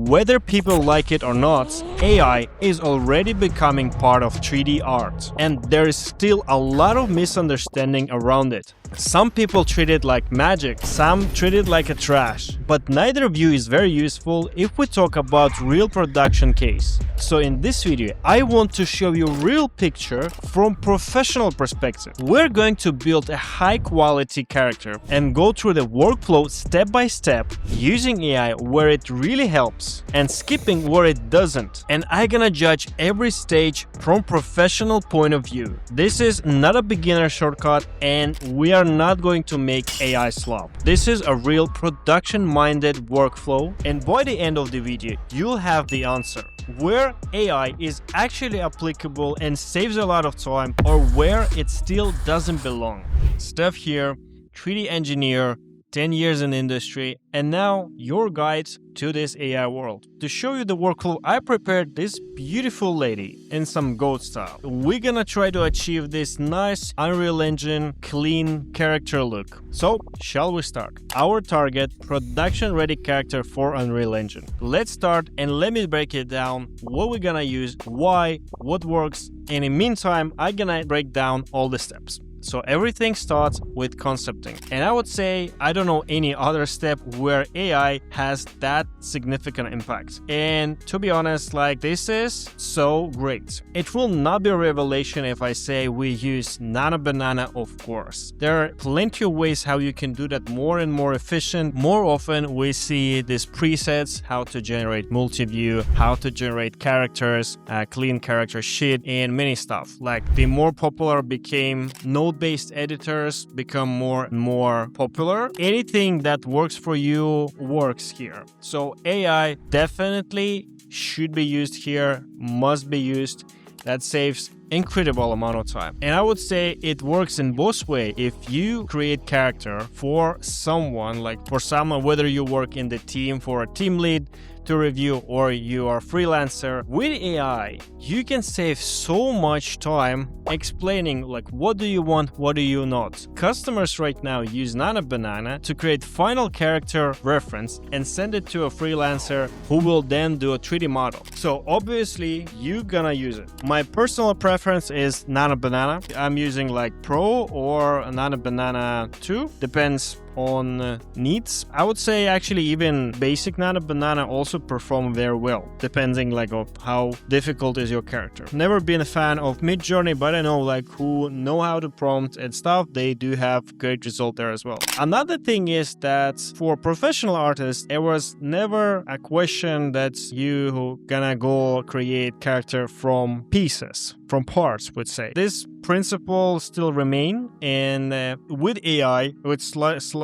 Whether people like it or not, AI is already becoming part of 3D art, and there is still a lot of misunderstanding around it. Some people treat it like magic, some treat it like a trash, but neither view is very useful if we talk about real production case. So in this video, I want to show you real picture from professional perspective. We're going to build a high quality character and go through the workflow step by step, using AI where it really helps and skipping where it doesn't. And I'm gonna judge every stage from professional point of view. This is not a beginner shortcut, and we are not going to make AI slop. This is a real production-minded workflow, and by the end of the video, you'll have the answer. Where AI is actually applicable and saves a lot of time, or where it still doesn't belong. Steph here, 3D engineer, 10 years in industry, and now your guide to this AI world. To show you the workflow, I prepared this beautiful lady in some goat style. We're gonna try to achieve this nice Unreal Engine clean character look. So, shall we start? Our target, production ready character for Unreal Engine. Let's start and let me break it down, what we're gonna use, why, what works, and in the meantime, I'm gonna break down all the steps. So everything starts with concepting. And I would say I don't know any other step where AI has that significant impact. And to be honest, like, this is so great. It will not be a revelation if I say we use Nano Banana, of course. There are plenty of ways how you can do that more and more efficient. More often we see these presets, how to generate multi-view, how to generate characters, clean character sheet, and many stuff. Like, the more popular became node-based editors become more and more popular. Anything that works for you works here. So AI definitely should be used here, must be used. That saves incredible amount of time. And I would say it works in both ways. If you create character for someone, like for someone, whether you work in the team for a team lead to review or you are a freelancer, with AI, you can save so much time explaining like what do you want, what do you not. Customers right now use Nano Banana to create final character reference and send it to a freelancer who will then do a 3D model. So obviously you're gonna use it. My personal preference is Nano Banana. I'm using like Pro or Nano Banana 2, depends on needs. I would say actually even basic Nano Banana also perform very well, depending like of how difficult is your character. Never been a fan of Midjourney, but I know like who know how to prompt and stuff, they do have great result there as well. Another thing is that for professional artists, it was never a question that you gonna go create character from pieces, from parts, would say. This principle still remain, and with AI, it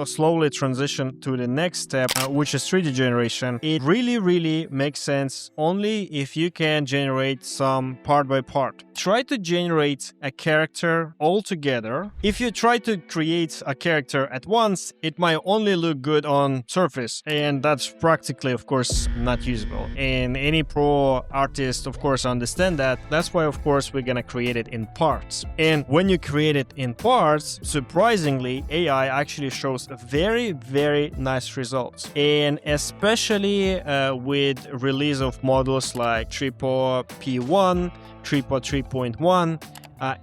slowly transition to the next step, which is 3D generation. It really makes sense only if you can generate some part by part. Try to generate a character all together. If you try to create a character at once, it might only look good on surface, and that's practically, of course, not usable. And any pro artist, of course, understand that. That's why, of course, we're gonna create it in parts. And when you create it in parts, surprisingly, AI actually shows very nice results. And especially with release of models like Tripo P1, Tripo 3.1,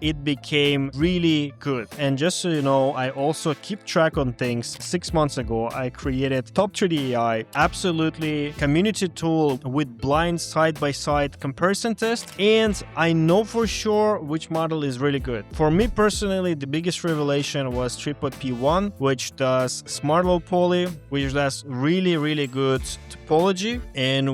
it became really good. And just so you know, I also keep track on things. 6 months ago, I created Top 3D AI, absolutely community tool with blind side-by-side comparison test, and I know for sure which model is really good. For me personally, the biggest revelation was Tripod P1, which does smart low poly, which does really good topology, and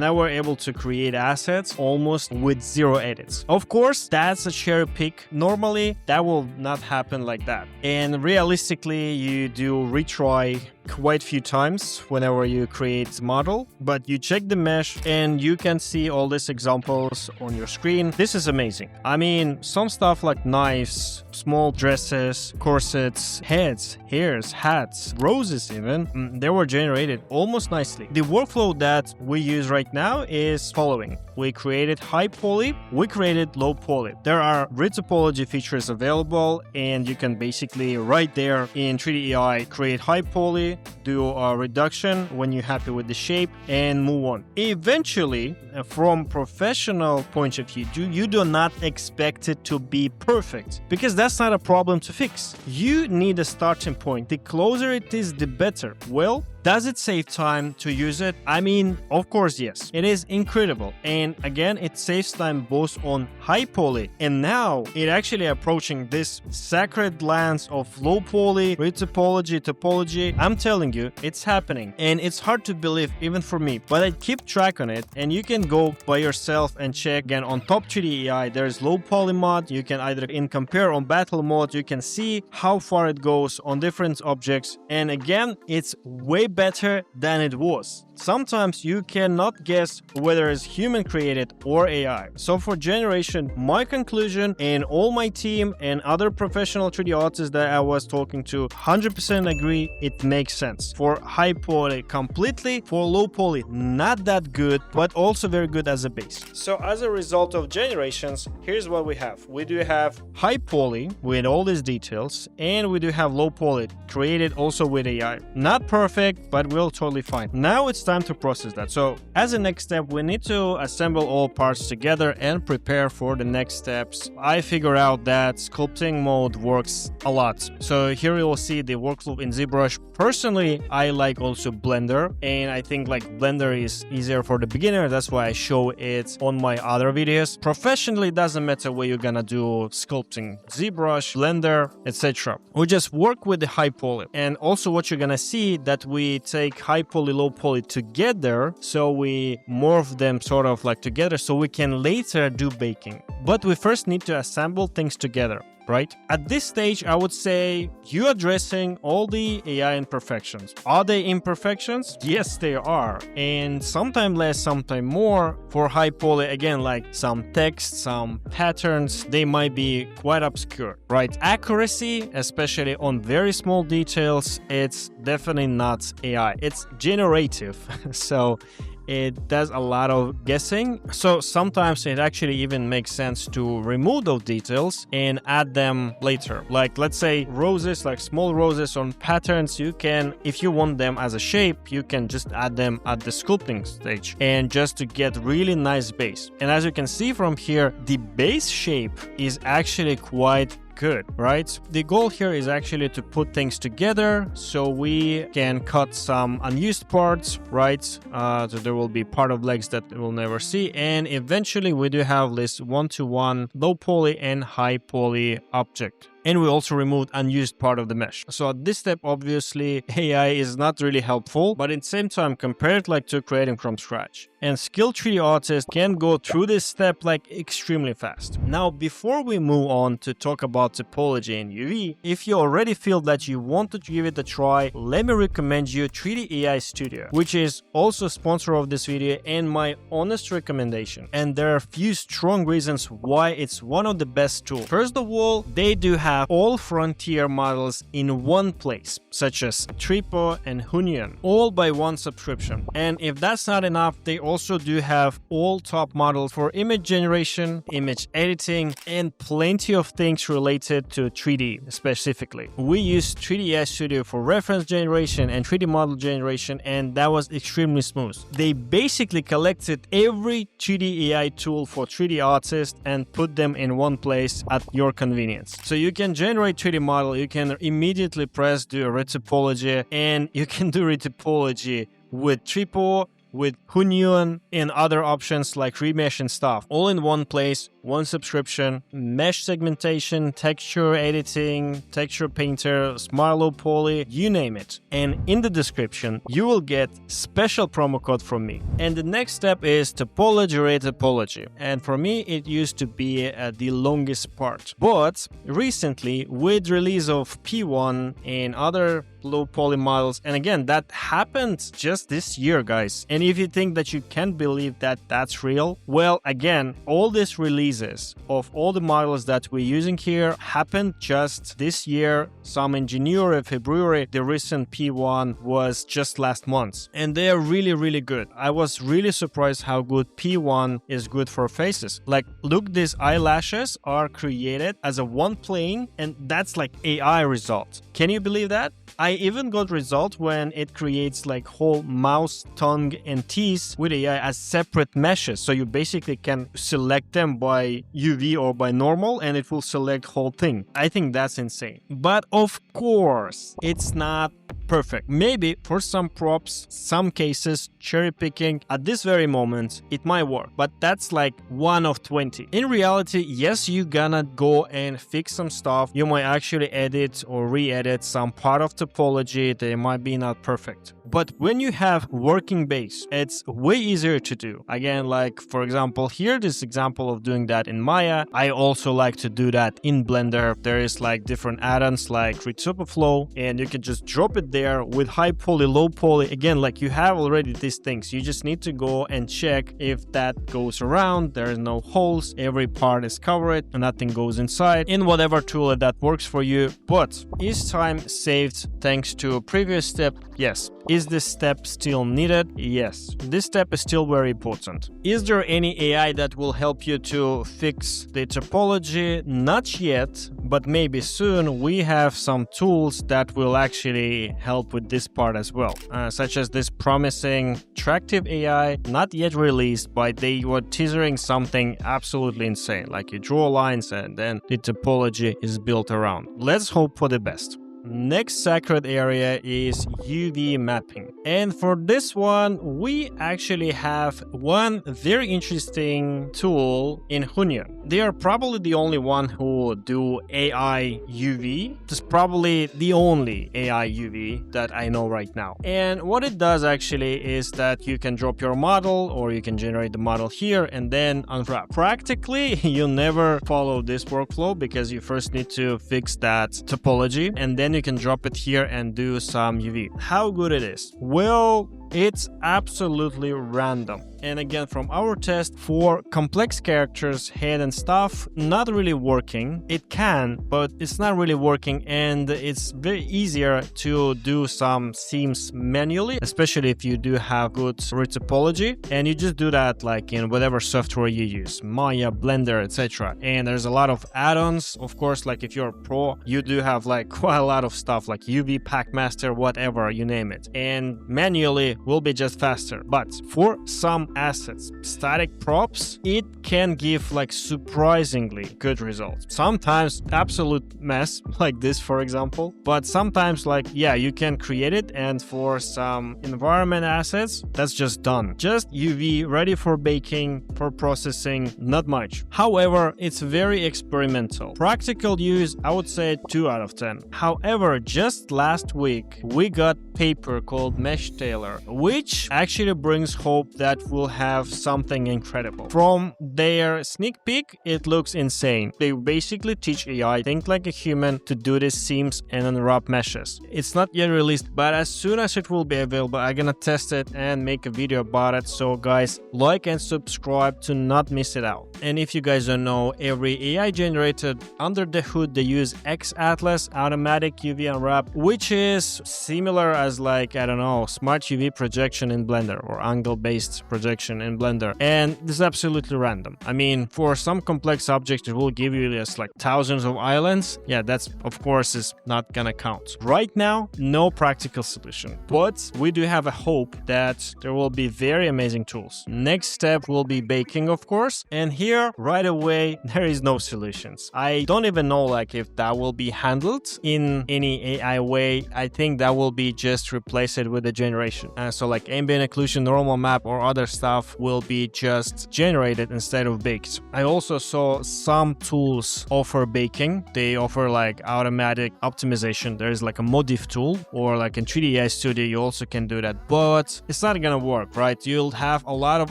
I were able to create assets almost with 0 edits. Of course, that's a cherry pick. Normally, that will not happen like that. And realistically, you do retry quite few times whenever you create model, but you check the mesh and you can see all these examples on your screen. This is amazing. I mean, some stuff like knives, small dresses, corsets, heads, hairs, hats, roses even, they were generated almost nicely. The workflow that we use right now is following. We created high poly, we created low poly. There are retopology features available, and you can basically right there in 3D AI create high poly, poly, do a reduction when you're happy with the shape, and move on. Eventually, from professional point of view, you do not expect it to be perfect, because that's not a problem to fix. You need a starting point. The closer it is, the better. Well, does it save time to use it? I mean, of course, yes. It is incredible. And again, it saves time both on high poly, and now it actually approaching this sacred lands of low poly, retopology, topology. I'm telling you, it's happening. And it's hard to believe even for me, but I keep track on it, and you can go by yourself and check. Again, on top 3D AI, there's low poly mod. You can either in compare on battle mode, you can see how far it goes on different objects. And again, it's way better than it was. Sometimes you cannot guess whether it's human created or AI. So for generation, my conclusion, and all my team and other professional 3D artists that I was talking to 100% agree, it makes sense. For high poly completely, for low poly not that good, but also very good as a base. So as a result of generations, here's what we have. We do have high poly with all these details, and we do have low poly created also with AI. Not perfect, but we'll totally fine. Now it's time to process that. So as a next step, we need to assemble all parts together and prepare for the next steps. I figure out that sculpting mode works a lot. So here you will see the workflow in ZBrush. Personally, I like also Blender, and I think like Blender is easier for the beginner. That's why I show it on my other videos. Professionally, it doesn't matter where you're gonna do sculpting, ZBrush, Blender, etc. We just work with the high poly. And also what you're gonna see that we take high poly, low poly together, so we morph them sort of like together so we can later do baking. But we first need to assemble things together, right? At this stage, I would say you're addressing all the AI imperfections. Are they imperfections? Yes, they are. And sometimes less, sometimes more. For high poly, again, like some text, some patterns, they might be quite obscure, right? Accuracy, especially on very small details, it's definitely not AI. It's generative. So it does a lot of guessing. So sometimes it actually even makes sense to remove those details and add them later. Like let's say roses, like small roses on patterns, you can, if you want them as a shape, you can just add them at the sculpting stage and just to get really nice base. And as you can see from here, the base shape is actually quite good, right? The goal here is actually to put things together so we can cut some unused parts, right? So there will be part of legs that we'll never see, and eventually we do have this one-to-one low poly and high poly object. And we also removed unused part of the mesh. So at this step, obviously, AI is not really helpful, but at the same time, compared like to creating from scratch. And skilled 3D artists can go through this step like extremely fast. Now, before we move on to talk about topology and UV, if you already feel that you want to give it a try, let me recommend you 3D AI Studio, which is also a sponsor of this video and my honest recommendation. And there are a few strong reasons why it's one of the best tools. First of all, they do have all frontier models in one place, such as Tripo and Hunyan, all by one subscription. And if that's not enough, they also do have all top models for image generation, image editing, and plenty of things related to 3D specifically. We use 3D AI Studio for reference generation and 3D model generation, and that was extremely smooth. They basically collected every 3D AI tool for 3D artists and put them in one place at your convenience. So you can generate 3D model, you can immediately press do a retopology, and you can do retopology with Tripo, with Hunyan, and other options like remesh and stuff, all in one place, one subscription, mesh segmentation, texture editing, texture painter, smart low poly, you name it. And in the description, you will get special promo code from me. And the next step is Topology, retopology. And for me, it used to be the longest part. But recently, with release of P1 and other low poly models, and again, that happened just this year, guys. And if you think that you can't believe that that's real, well, again, all this release releases of all the models that we're using here happened just this year, some in January, February. The recent P1 was just last month, and they are really good. I was really surprised how good P1 is good for faces. Like, look, these eyelashes are created as a one plane, and that's like AI result. Can you believe that? I even got result when it creates like whole mouth, tongue, and teeth with AI as separate meshes. So you basically can select them by UV or by normal, and it will select whole thing. I think that's insane. But of course, it's not perfect. Maybe for some props, some cases, cherry picking at this very moment, it might work, but that's like 1 of 20. In reality, yes, you gonna go and fix some stuff. You might actually edit or re-edit some part of topology. They might be not perfect. But when you have working base, it's way easier to do. Again, like for example, here, this example of doing that in Maya. I also like to do that in Blender. There is like different add-ons like retopology, and you can just drop it there with high poly, low poly. Again, like you have already these things. You just need to go and check if that goes around. There is no holes. Every part is covered and nothing goes inside in whatever tool that works for you. But is time saved thanks to a previous step? Yes. Is this step still needed? Yes. This step is still very important. Is there any AI that will help you to fix the topology? Not yet, but maybe soon. We have some tools that will actually help with this part as well, such as this promising Generative AI, not yet released, but they were teasing something absolutely insane. Like you draw lines and then the topology is built around. Let's hope for the best. Next sacred area is UV mapping. And for this one, we actually have one very interesting tool in Hunyan. They are probably the only one who do AI UV. It's probably the only AI UV that I know right now. And what it does actually is that you can drop your model or you can generate the model here and then unwrap. Practically, you never follow this workflow because you first need to fix that topology and then you can drop it here and do some UV. How good it is? Well, it's absolutely random. And again, from our test, for complex characters, head and stuff, not really working. It can, but it's not really working, and it's very easier to do some seams manually, especially if you do have good retopology, and you just do that like in whatever software you use, Maya, Blender, etc. And there's a lot of add-ons, of course, like if you're a pro, you do have like quite a lot of stuff like UV, Packmaster, whatever, you name it. And manually will be just faster. But for some assets, static props, it can give like surprisingly good results. Sometimes absolute mess like this, for example, but sometimes like, yeah, you can create it, and for some environment assets, that's just done. Just UV, ready for baking, for processing, not much. However, it's very experimental. Practical use, I would say 2 out of 10. However, just last week, we got paper called Mesh Tailor, which actually brings hope that we'll have something incredible. From their sneak peek, it looks insane. They basically teach AI, think like a human, to do these seams and unwrap meshes. It's not yet released, but as soon as it will be available, I'm gonna test it and make a video about it. So guys, like and subscribe to not miss it out. And if you guys don't know, every AI generated under the hood, they use X-Atlas automatic UV unwrap, which is similar as like, I don't know, smart UV projection in Blender or angle-based projection in Blender. And this is absolutely random. I mean, for some complex objects, it will give you just like thousands of islands. Yeah, that's of course is not gonna count. Right now, no practical solution, but we do have a hope that there will be very amazing tools. Next step will be baking, of course. And here, right away, there is no solutions. I don't even know like if that will be handled in any AI way. I think that will be just replace it with a generation. So like ambient occlusion, normal map, or other stuff will be just generated instead of baked. I also saw some tools offer baking. They offer like automatic optimization. There is like a Modif tool, or like in 3D AI Studio, you also can do that, but it's not gonna work, right? You'll have a lot of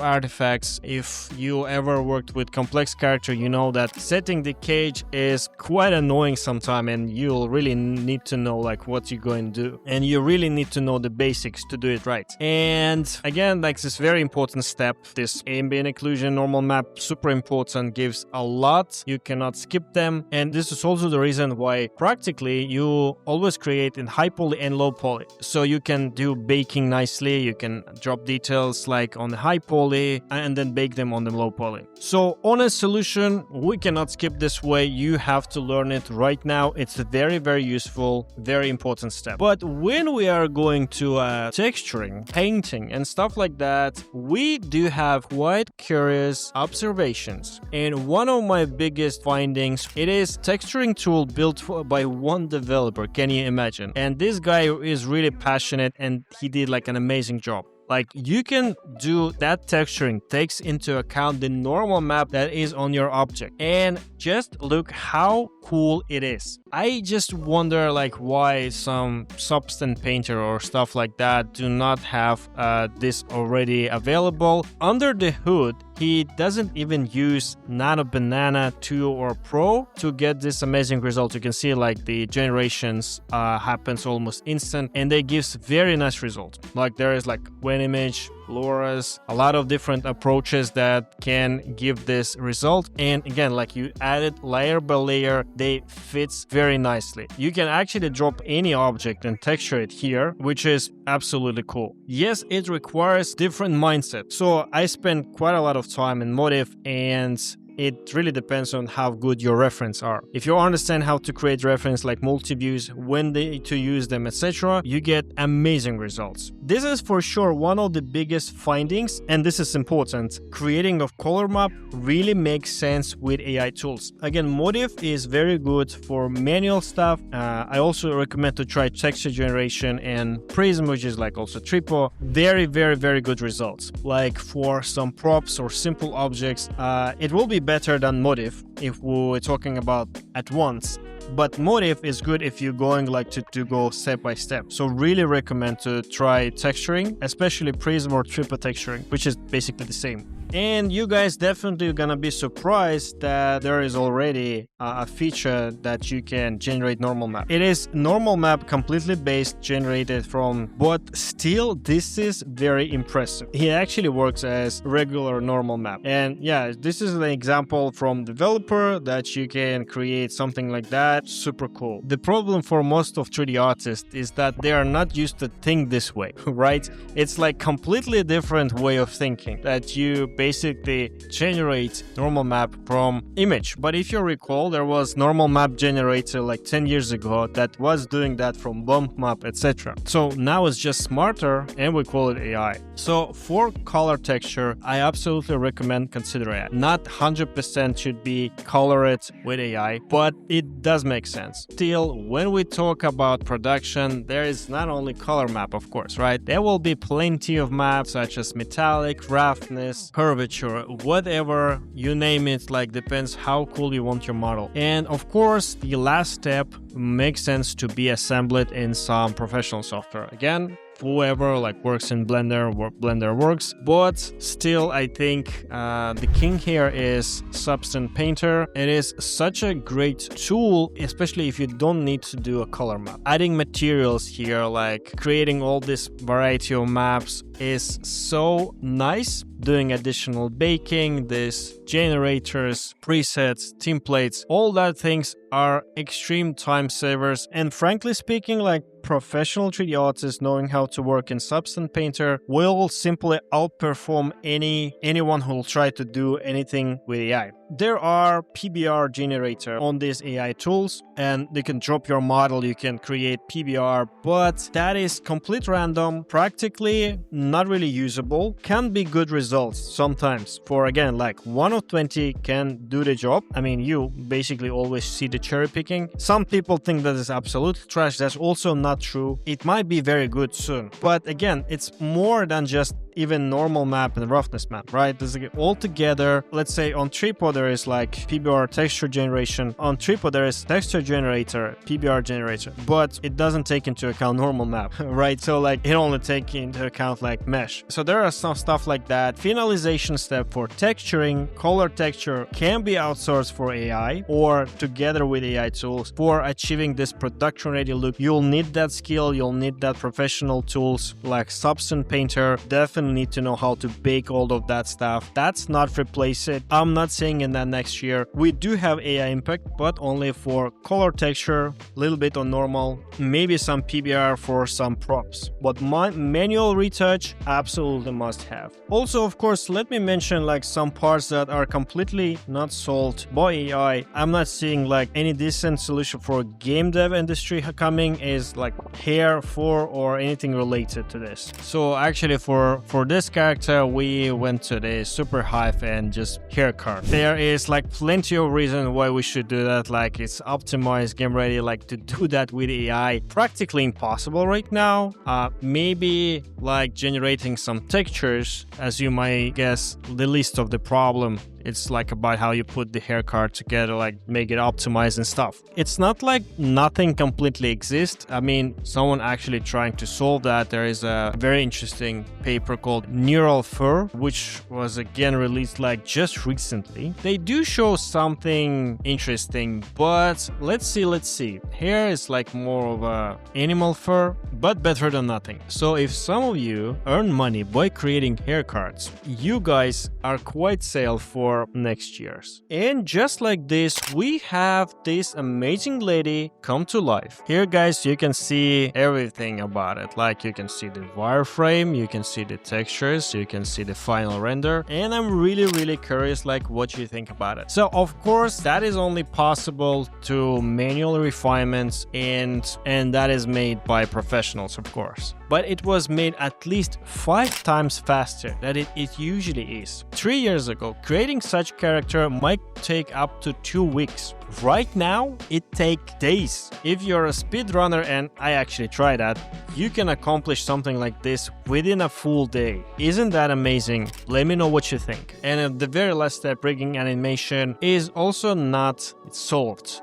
artifacts. If you ever worked with complex character, you know that setting the cage is quite annoying sometimes, and you'll really need to know like what you're going to do, and you really need to know the basics to do it right. right. And again, like this very important step, this ambient occlusion, normal map, super important, gives a lot. You cannot skip them. And this is also the reason why practically you always create in high poly and low poly. So you can do baking nicely. You can drop details like on the high poly and then bake them on the low poly. So honest solution, we cannot skip this way. You have to learn it right now. It's a very, very useful, very important step. But when we are going to texturing, painting and stuff like that, we do have quite curious observations. And one of my biggest findings, it is texturing tool built by one developer. Can you imagine? And this guy is really passionate and he did like an amazing job. Like you can do that texturing takes into account the normal map that is on your object. And just look how cool it is. I just wonder like why some Sculpting painter or stuff like that do not have this already available. Under the hood, he doesn't even use Nano Banana 2 or Pro to get this amazing result. You can see like the generations happens almost instant and they gives very nice results. Like there is like one image, LoRa's, a lot of different approaches that can give this result. And again, like you added layer by layer, they fits very nicely. You can actually drop any object and texture it here, which is absolutely cool. Yes, it requires different mindset. So I spent quite a lot of time in Modif and it really depends on how good your reference are. If you understand how to create reference like multi-views, when to use them, etc., you get amazing results. This is for sure one of the biggest findings, and this is important. Creating a color map really makes sense with AI tools. Again, Modif is very good for manual stuff. I also recommend to try texture generation and Prism, which is like also Tripo. Very, very, very good results. Like for some props or simple objects, it will be better than Modif if we're talking about at once. But Modif is good if you're going like to go step by step. So really recommend to try texturing, especially Prism or Tripo texturing, which is basically the same. And you guys definitely gonna be surprised that there is already a feature that you can generate normal map. It is normal map completely based, generated from, but still this is very impressive. It actually works as regular normal map. And yeah, this is an example from developer that you can create something like that. Super cool. The problem for most of 3D artists is that they are not used to think this way, right? It's like completely different way of thinking that you basically generate normal map from image. But if you recall, there was normal map generator like 10 years ago that was doing that from bump map, etc. So now it's just smarter and we call it AI. So for color texture, I absolutely recommend consider it. Not 100% should be colored with AI, but it does make sense. Still, when we talk about production, there is not only color map, of course, right? There will be plenty of maps such as metallic, roughness, curvature, whatever you name it, like depends how cool you want your model. And of course, the last step makes sense to be assembled in some professional software. Again, whoever like works in Blender works, but still I think the king here is Sculpting Painter. It is such a great tool, especially if you don't need to do a color map. Adding materials here, like creating all this variety of maps is so nice. Doing additional baking, this generators, presets, templates, all that things are extreme time savers. And frankly speaking, like professional 3D artists knowing how to work in Sculpting Painter will simply outperform anyone who will try to do anything with AI. There are PBR generator on these AI tools and they can drop your model, you can create PBR, but that is complete random, practically not really usable. Can be good results sometimes for, again, like 1 of 20 can do the job. I mean, you basically always see the cherry picking. Some people think that is absolute trash. That's also not true. It might be very good soon, but again, it's more than just even normal map and roughness map, right? This is all together. Let's say on Tripo there is like PBR texture generation. On Tripo there is texture generator, PBR generator, but it doesn't take into account normal map, right? So like it only takes into account like mesh. So there are some stuff like that. Finalization step for texturing, color texture can be outsourced for AI or together with AI tools. For achieving this production ready look, you'll need that skill, you'll need that professional tools like Substance Painter. Definitely need to know how to bake all of that stuff. That's not replace it. I'm not saying in that next year. We do have AI impact, but only for color texture, a little bit on normal, maybe some PBR for some props. But manual retouch, absolutely must have. Also, of course, let me mention like some parts that are completely not solved by AI. I'm not seeing like any decent solution for game dev industry coming is like hair for or anything related to this. So actually for this character, we went to the Super Hive and just hair card. There is like plenty of reason why we should do that. Like it's optimized, game ready. Like to do that with AI, practically impossible right now. Maybe like generating some textures, as you might guess, the least of the problem. It's like about how you put the hair card together, like make it optimized and stuff. It's not like nothing completely exists. I mean, someone actually trying to solve that. There is a very interesting paper called Neural Fur, which was again released like just recently. They do show something interesting, but let's see. Hair is like more of a animal fur, but better than nothing. So if some of you earn money by creating hair cards, you guys are quite safe for next year's. And just like this, we have this amazing lady come to life. Here guys, you can see everything about it. Like you can see the wireframe, you can see the textures, you can see the final render, and I'm really curious like what you think about it. So of course that is only possible to manual refinements and that is made by professionals, of course. But it was made at least 5 times faster than it usually is. 3 years ago, creating such character might take up to 2 weeks. Right now, it takes days. If you're a speedrunner, and I actually tried that, you can accomplish something like this within a full day. Isn't that amazing? Let me know what you think. And the very last step, rigging animation, is also not solved.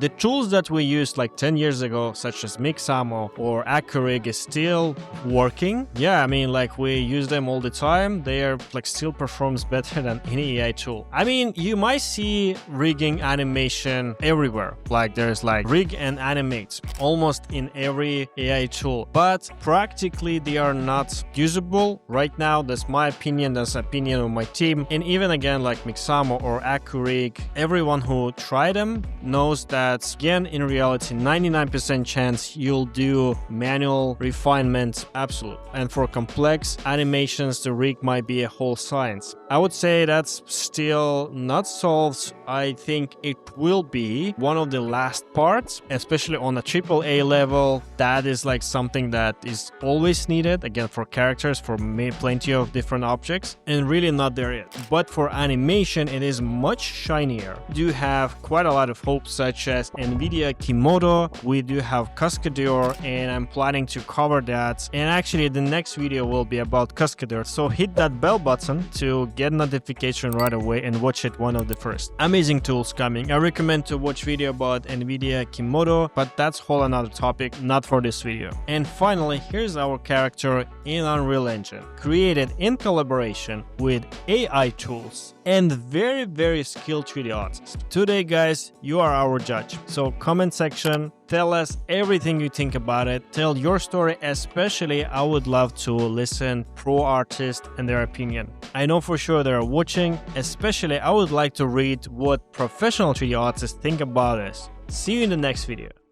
The tools that we used like 10 years ago, such as Mixamo or Accurig, is still working. Yeah, I mean, like we use them all the time. They are like still performs better than any AI tool. I mean, you might see rigging animation everywhere. Like there's like rig and animate almost in every AI tool, but practically they are not usable right now. That's my opinion. That's the opinion of my team. And even again, like Mixamo or Accurig, everyone who tried them knows that again, in reality, 99% chance you'll do manual refinement, absolute. And for complex animations, the rig might be a whole science. I would say that's still not solved. I think it will be one of the last parts, especially on a AAA level. That is like something that is always needed, again, for characters, for plenty of different objects, and really not there yet. But for animation, it is much shinier. We do have quite a lot of hope, such as NVIDIA Kimodo. We do have Cascadeur, and I'm planning to cover that. And actually, the next video will be about Cascadeur. So hit that bell button to get notification right away and watch it one of the first. Amazing tools coming. I recommend to watch video about NVIDIA Kimodo, but that's whole another topic, not for this video. And finally, here's our character in Unreal Engine, created in collaboration with AI tools and very skilled 3D artists. Today, guys, you are our judge. So comment section, tell us everything you think about it. Tell your story, especially I would love to listen pro artists and their opinion. I know for sure they're watching, especially I would like to read what professional 3D artists think about this. See you in the next video.